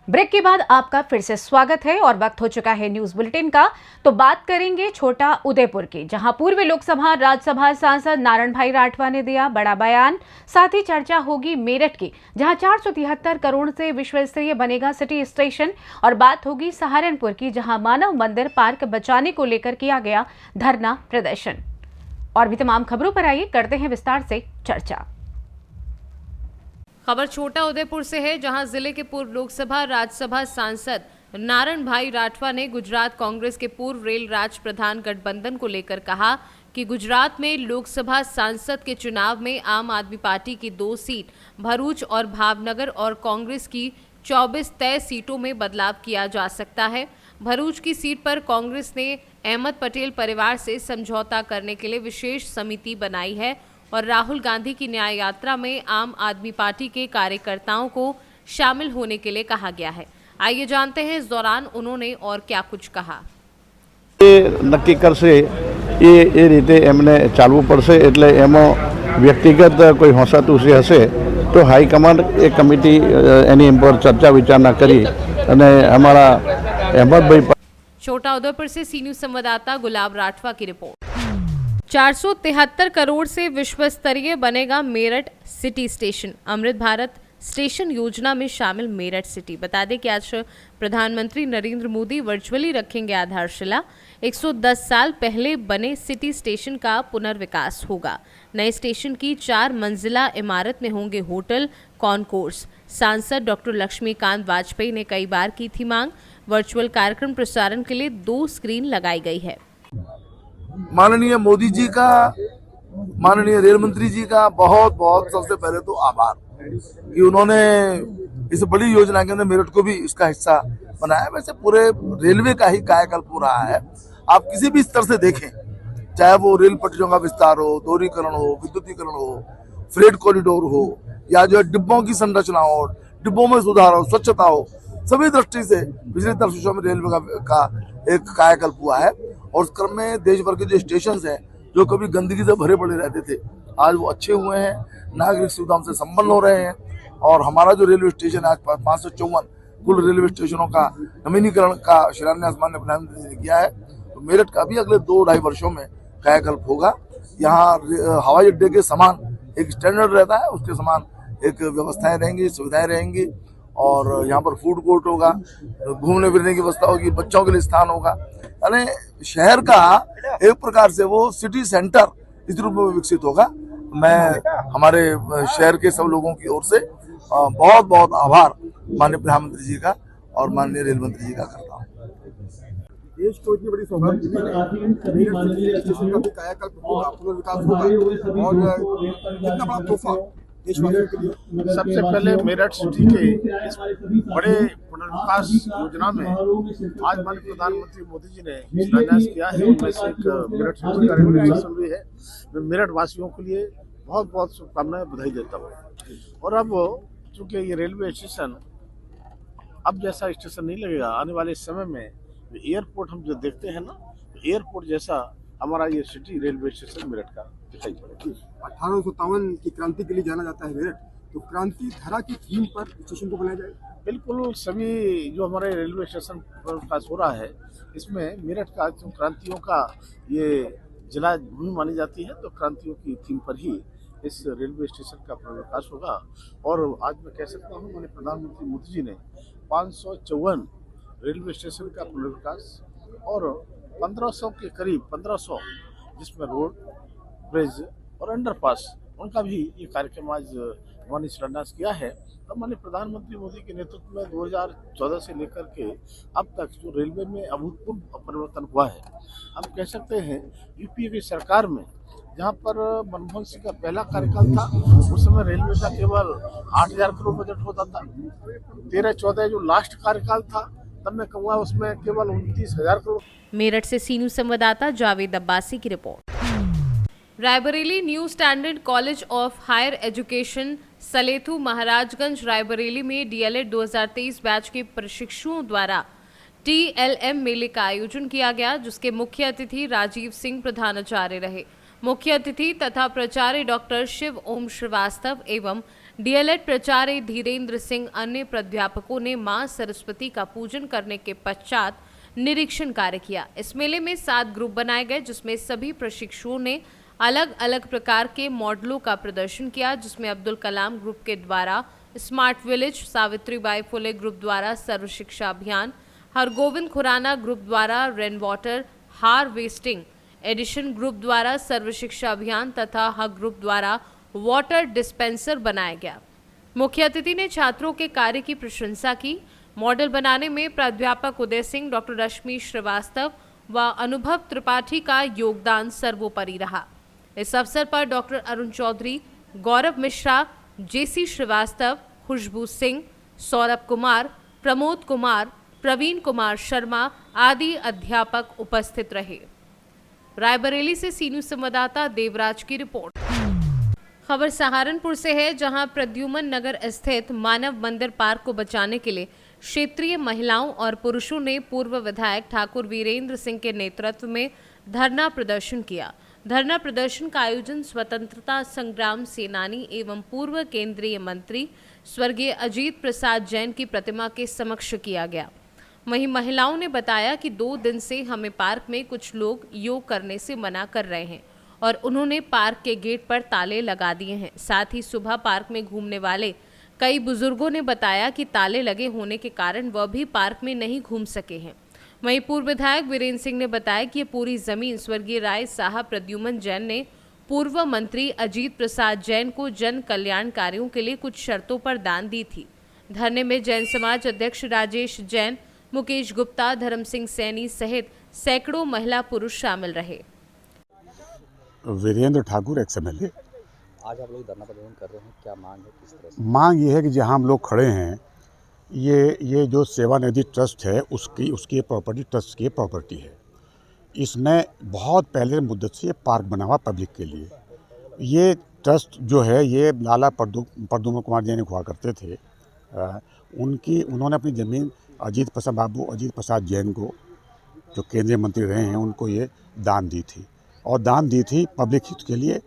Break के बाद आपका फिर से स्वागत है और वक्त हो चुका है न्यूज बुलेटिन का। तो बात करेंगे छोटा उदयपुर की, जहां पूर्व लोकसभा राज्यसभा सांसद नारायण भाई राठवा ने दिया बड़ा बयान। साथ ही चर्चा होगी मेरठ की, जहां 473 करोड़ से विश्व स्तरीय बनेगा सिटी स्टेशन। और बात होगी सहारनपुर की, जहां मानव मंदिर पार्क बचाने को लेकर किया गया धरना प्रदर्शन। और भी तमाम खबरों पर आइए करते हैं विस्तार से चर्चा। खबर छोटा उदयपुर से है, जहां जिले के पूर्व लोकसभा राज्यसभा सांसद नारायण भाई राठवा ने गुजरात कांग्रेस के पूर्व रेल राज्य प्रधान गठबंधन को लेकर कहा कि गुजरात में लोकसभा सांसद के चुनाव में आम आदमी पार्टी की 2 सीट भरूच और भावनगर और कांग्रेस की 24 तय सीटों में बदलाव किया जा सकता है। भरूच की सीट पर कांग्रेस ने अहमद पटेल परिवार से समझौता करने के लिए विशेष समिति बनाई है और राहुल गांधी की न्याय यात्रा में आम आदमी पार्टी के कार्यकर्ताओं को शामिल होने के लिए कहा गया है। आइए जानते हैं इस दौरान उन्होंने और क्या कुछ कहा। नक्की करशे ए रीते एमने चालवू पड़शे, एटले एमो व्यक्तिगत कोई होंसातुसी हशे तो हाईकमांड एक कमिटी एनी पर चर्चा विचारणा करी अने हमारा अहमद भाई। छोटा उदयपुर से सी न्यूज संवाददाता गुलाब राठवा की रिपोर्ट। 473 करोड़ से विश्व स्तरीय बनेगा Meerut city station. Amrit Bharat station योजना में शामिल मेरठ सिटी। बता दें कि आज प्रधानमंत्री नरेंद्र मोदी वर्चुअली रखेंगे आधारशिला। 110 साल पहले बने सिटी स्टेशन का पुनर्विकास होगा। नए स्टेशन की 4 मंजिला इमारत में होंगे होटल, कॉन्कोर्स। सांसद डॉक्टर लक्ष्मीकांत वाजपेयी ने कई बार की थी मांग। वर्चुअल कार्यक्रम प्रसारण के लिए 2 स्क्रीन लगाई गई है। माननीय मोदी जी का, माननीय रेल मंत्री जी का बहुत बहुत सबसे पहले तो आभार कि उन्होंने इस बड़ी योजना के अंदर मेरठ को भी इसका हिस्सा बनाया। वैसे पूरे रेलवे का ही कायाकल्प हो रहा है। आप किसी भी स्तर से देखें, चाहे वो रेल पटरियों का विस्तार हो, दोहरीकरण हो, विद्युतीकरण हो, फ्रेट कॉरिडोर हो, या जो डिब्बों की संरचना हो, डिब्बों में सुधार हो, स्वच्छता हो, सभी दृष्टि से पिछले 10 वर्षों में रेलवे का एक कायाकल्प हुआ है। और उस क्रम में देश भर के जो स्टेशन हैं जो कभी गंदगी से भरे पड़े रहते थे, आज वो अच्छे हुए हैं, नागरिक सुविधाओं से संपन्न हो रहे हैं। और हमारा जो रेलवे स्टेशन है, आज 554 कुल रेलवे स्टेशनों का नवीनीकरण का शिलान्यास माननीय प्रधानमंत्री ने किया है। तो मेरठ का भी अगले 2-2.5 वर्षों में कायाकल्प होगा। यहाँ हवाई अड्डे के समान एक स्टैंडर्ड रहता है, उसके समान एक व्यवस्थाएं रहेंगी, सुविधाएं रहेंगी। और यहाँ पर फूड कोर्ट होगा, घूमने फिरने की व्यवस्था होगी, बच्चों के लिए स्थान होगा। यानी शहर का एक प्रकार से वो सिटी सेंटर इस रूप में विकसित होगा। मैं हमारे शहर के सब लोगों की ओर से बहुत बहुत आभार माननीय प्रधानमंत्री जी का और माननीय रेल मंत्री जी का करता हूँ। देश को इतनी बड़ी सौगात मिली है, स्टेशन का भी कायाकल्प होगा, पुनर्विकास होगा और कितना बड़ा तोहफा देशवासियों के लिए। सबसे पहले मेरठ सिटी के इस बड़े पुनर्विकास योजना में आज माननीय प्रधानमंत्री मोदी जी ने शिलान्यास किया है। उनमें से एक मेरठ सिटी का रेलवे स्टेशन भी है। मैं मेरठ वासियों के लिए बहुत बहुत शुभकामनाएं, बधाई देता हूँ। और अब चूंकि ये रेलवे स्टेशन अब जैसा स्टेशन नहीं लगेगा, आने वाले समय में एयरपोर्ट हम जो देखते हैं ना, एयरपोर्ट जैसा हमारा ये सिटी रेलवे स्टेशन मेरठ का दिखाई पड़ेगा। 1857 की क्रांति के लिए जाना जाता है मेरठ, तो क्रांति धारा की थीम पर स्टेशन को बनाया जाएगा। बिल्कुल, सभी जो हमारे रेलवे स्टेशन पर विकास हो रहा है, इसमें मेरठ का जो क्रांतियों का ये जिला भूमि मानी जाती है, तो क्रांतियों की थीम पर ही इस रेलवे स्टेशन का पुनर्विकास होगा। और आज मैं कह सकता हूँ माननीय प्रधानमंत्री मोदी जी ने 554 रेलवे स्टेशन का पुनर्विकास और 1500 के करीब 1500 जिसमें रोड, ब्रिज और अंडरपास, उनका भी ये कार्यक्रम आज उन्होंने शिलान्यास किया है। तो माननीय प्रधानमंत्री मोदी के नेतृत्व में 2014 से लेकर के अब तक जो रेलवे में अभूतपूर्व परिवर्तन हुआ है। हम कह सकते हैं यूपीए की सरकार में, जहाँ पर मनमोहन सिंह का पहला कार्यकाल था, उस समय रेलवे का केवल 8000 करोड़ बजट होता था। 13-14 जो लास्ट कार्यकाल था, तब मैं कहूँगा उसमें केवल 29,000 करोड़। मेरठ से सी न्यूज संवाददाता जावेद अब्बासी की report. Raebareli new standard college of higher education Salethu Maharajganj Raebareli में डीएलएड 2023 बैच के प्रशिक्षुओं द्वारा टीएलएम मेले का आयोजन किया गया, जिसके मुख्य अतिथि राजीव सिंह प्रधानाचार्य रहे। मुख्य अतिथि तथा प्राचार्य डॉक्टर शिव ओम श्रीवास्तव एवं डीएलएड प्राचार्य धीरेन्द्र सिंह अन्य प्राध्यापकों ने मां सरस्वती का पूजन करने के पश्चात निरीक्षण कार्य किया। इस मेले में 7 ग्रुप बनाए गए, जिसमें सभी प्रशिक्षुओं ने अलग अलग प्रकार के मॉडलों का प्रदर्शन किया, जिसमें अब्दुल कलाम ग्रुप के द्वारा smart village, Savitribai Phule group द्वारा सर्व शिक्षा अभियान, हरगोविंद खुराना ग्रुप द्वारा rain water harvesting, Edison group द्वारा सर्व शिक्षा अभियान तथा हक ग्रुप द्वारा वाटर डिस्पेंसर बनाया गया। मुख्य अतिथि ने छात्रों के कार्य की प्रशंसा की। मॉडल बनाने में प्राध्यापक उदय सिंह, डॉक्टर रश्मि श्रीवास्तव व अनुभव त्रिपाठी का योगदान सर्वोपरि रहा। इस अवसर पर डॉक्टर अरुण चौधरी, गौरव मिश्रा, जेसी श्रीवास्तव, खुशबू सिंह, सौरभ कुमार, प्रमोद कुमार, प्रवीण कुमार शर्मा आदि अध्यापक उपस्थित रहे। रायबरेली से सी न्यूज़ संवाददाता देवराज की रिपोर्ट। खबर सहारनपुर से है, जहां प्रद्युमन नगर स्थित मानव मंदिर पार्क को बचाने के लिए क्षेत्रीय महिलाओं और पुरुषों ने पूर्व विधायक ठाकुर वीरेंद्र सिंह के नेतृत्व में धरना प्रदर्शन किया। धरना प्रदर्शन का आयोजन स्वतंत्रता संग्राम सेनानी एवं पूर्व केंद्रीय मंत्री स्वर्गीय अजीत प्रसाद जैन की प्रतिमा के समक्ष किया गया। वहीं महिलाओं ने बताया कि 2 दिन से हमें पार्क में कुछ लोग योग करने से मना कर रहे हैं और उन्होंने पार्क के गेट पर ताले लगा दिए हैं। साथ ही सुबह पार्क में घूमने वाले कई बुजुर्गों ने बताया कि ताले लगे होने के कारण वह भी पार्क में नहीं घूम सके हैं। वहीं पूर्व विधायक वीरेंद्र सिंह ने बताया कि ये पूरी जमीन स्वर्गीय राय साहब प्रद्युमन जैन ने पूर्व मंत्री अजीत प्रसाद जैन को जन कल्याण कार्यों के लिए कुछ शर्तों पर दान दी थी। धरने में जैन समाज अध्यक्ष राजेश जैन, मुकेश गुप्ता, धर्म सिंह सैनी सहित सैकड़ों महिला पुरुष शामिल रहे। वीरेंद्र ठाकुर XMLA। आज आप लोग धरना प्रदर्शन कर रहे हैं, क्या मांग है, किस तरह से? मांग ये है कि जहाँ हम लोग खड़े हैं, ये जो सेवा निधि ट्रस्ट है उसकी प्रॉपर्टी ट्रस्ट की प्रॉपर्टी है। इसमें बहुत पहले मुद्दत से ये पार्क बना हुआ पब्लिक के लिए। ये ट्रस्ट जो है ये लाला प्रद्युमन कुमार जैन हुआ करते थे। उन्होंने अपनी ज़मीन अजीत प्रसाद जैन को, जो केंद्रीय मंत्री रहे हैं, उनको ये दान दी थी और दान दी थी पब्लिक हित के लिए।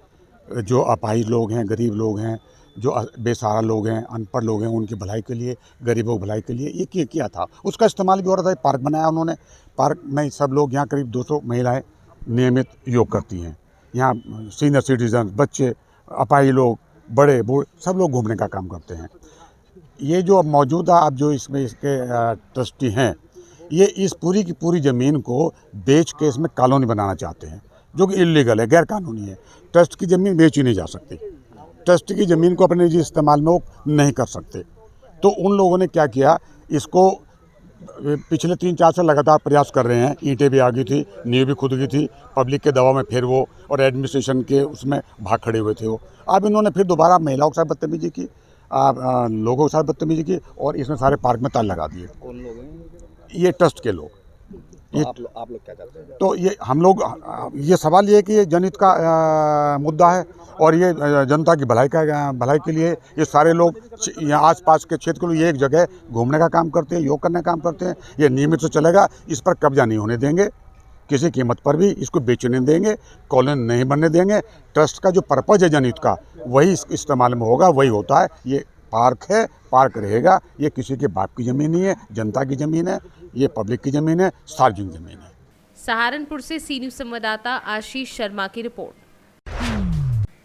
जो अपाहिज लोग हैं, गरीब लोग हैं, जो बेसहारा लोग हैं, अनपढ़ लोग हैं, उनकी भलाई के लिए, गरीबों की भलाई के लिए ये किया था। उसका इस्तेमाल भी हो रहा था। पार्क बनाया उन्होंने। पार्क में सब लोग, यहाँ करीब 200 महिलाएं नियमित योग करती हैं। यहाँ सीनियर सिटीजन, बच्चे, अपाहिज लोग, बड़े बूढ़े सब लोग घूमने का काम करते हैं। ये जो मौजूदा अब जो इसमें इसके ट्रस्टी हैं, ये इस पूरी की पूरी ज़मीन को बेच के इसमें कॉलोनी बनाना चाहते हैं, जो कि इलीगल है, गैर कानूनी है। ट्रस्ट की ज़मीन बेची नहीं जा सकती। ट्रस्ट की ज़मीन को अपने निजी इस्तेमाल में वो नहीं कर सकते। तो उन लोगों ने क्या किया, इसको पिछले 3-4 साल लगातार प्रयास कर रहे हैं। ईंटें भी आ गई थी, नींव भी खुद गई थी, पब्लिक के दबाव में फिर वो और एडमिनिस्ट्रेशन के उसमें भाग खड़े हुए थे वो। अब इन्होंने फिर दोबारा महिलाओं के साथ बदतमीजी की, लोगों के साथ बदतमीजी की और इसमें सारे पार्क में ताले लगा दिए। कौन लोग हैं? ये ट्रस्ट के लोग। तो आप लोग क्या करते हैं? तो ये हम लोग, ये सवाल ये है कि ये जनहित का मुद्दा है और ये जनता की भलाई के लिए ये सारे लोग यहाँ आसपास के क्षेत्र के लोग ये एक जगह घूमने का काम करते हैं, योग करने का काम करते हैं। ये नियमित से चलेगा। इस पर कब्जा नहीं होने देंगे, किसी कीमत पर भी इसको बेचने देंगे, कॉलोनी नहीं बनने देंगे। ट्रस्ट का जो पर्पज है जनहित का, वही इस्तेमाल में होगा, वही होता है। ये पार्क है, पार्क रहेगा। ये किसी के बाप की ज़मीन नहीं है, जनता की ज़मीन है, ये पब्लिक की ज़मीन है, सार्वजनिक ज़मीन है। सहारनपुर से सी न्यूज़ संवाददाता आशीष शर्मा की रिपोर्ट।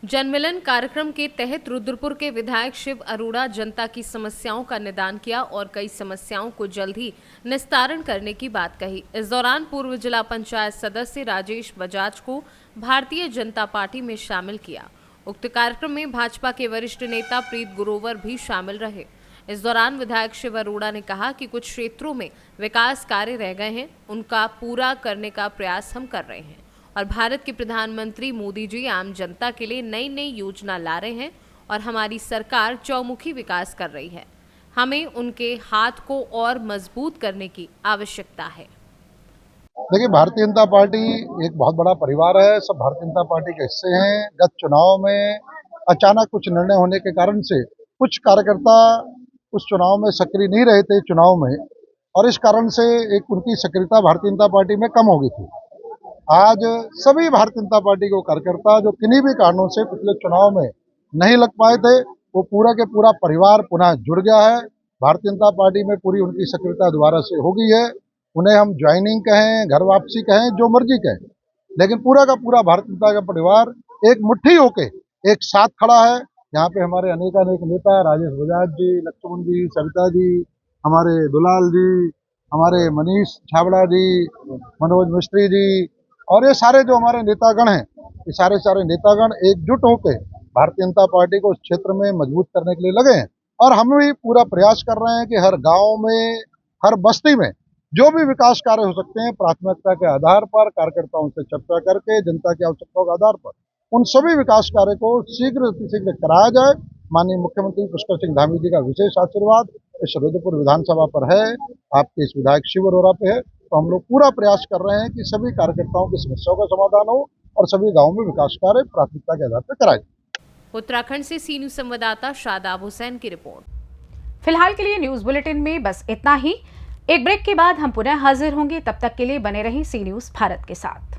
जनमिलन कार्यक्रम के तहत रुद्रपुर के विधायक शिव अरोड़ा जनता की समस्याओं का निदान किया और कई समस्याओं को जल्द ही निस्तारण करने की बात कही। इस दौरान पूर्व जिला पंचायत सदस्य राजेश बजाज को भारतीय जनता पार्टी में शामिल किया। उक्त कार्यक्रम में भाजपा के वरिष्ठ नेता प्रीत गुरोवर भी शामिल रहे। इस दौरान विधायक शिव अरोड़ा ने कहा कि कुछ क्षेत्रों में विकास कार्य रह गए हैं, उनका पूरा करने का प्रयास हम कर रहे हैं और भारत के प्रधानमंत्री मोदी जी आम जनता के लिए नई नई योजना ला रहे हैं और हमारी सरकार चौमुखी विकास कर रही है। हमें उनके हाथ को और मजबूत करने की आवश्यकता है। देखिए, भारतीय जनता पार्टी एक बहुत बड़ा परिवार है। सब भारतीय जनता पार्टी के हिस्से हैं। गत चुनाव में अचानक कुछ निर्णय होने के कारण से कुछ कार्यकर्ता उस चुनाव में सक्रिय नहीं रहे थे चुनाव में, और इस कारण से एक उनकी सक्रियता भारतीय जनता पार्टी में कम हो गई थी। आज सभी भारतीय जनता पार्टी के कार्यकर्ता जो किन्हीं भी कारणों से पिछले चुनाव में नहीं लग पाए थे, वो पूरा के पूरा परिवार पुनः जुड़ गया है। भारतीय जनता पार्टी में पूरी उनकी सक्रियता दोबारा से हो गई है। उन्हें हम ज्वाइनिंग कहें, घर वापसी कहें, जो मर्जी कहें, लेकिन पूरा का पूरा भारतीय जनता का परिवार एक मुट्ठी होके एक साथ खड़ा है। यहाँ पे हमारे अनेकानेक नेता, राजेश बजाज जी, लक्ष्मण जी, सविता जी, हमारे दुलाल जी, हमारे मनीष छाबड़ा जी, मनोज मिस्त्री जी और ये सारे जो हमारे नेतागण हैं, ये सारे नेतागण एकजुट होके भारतीय जनता पार्टी को उस क्षेत्र में मजबूत करने के लिए लगे हैं। और हम भी पूरा प्रयास कर रहे हैं कि हर गांव में, हर बस्ती में जो भी विकास कार्य हो सकते हैं, प्राथमिकता के आधार पर कार्यकर्ताओं से चर्चा करके, जनता की आवश्यकताओं के आधार पर उन सभी विकास कार्य को शीघ्र कराया जाए। माननीय मुख्यमंत्री पुष्कर सिंह धामी जी का विशेष आशीर्वाद इस रुद्रपुर विधानसभा पर है, आपके इस विधायक शिवरोरा पे है, तो हम लोग पूरा प्रयास कर रहे हैं कि सभी कार्यकर्ताओं की समस्याओं का समाधान हो और सभी गाँव में विकास कार्य प्राथमिकता के आधार पर कराए। उत्तराखंड से सी न्यूज संवाददाता शादाब हुसैन की रिपोर्ट। फिलहाल के लिए न्यूज बुलेटिन में बस इतना ही। एक ब्रेक के बाद हम पुनः हाजिर होंगे, तब तक के लिए बने रहें सी न्यूज भारत के साथ।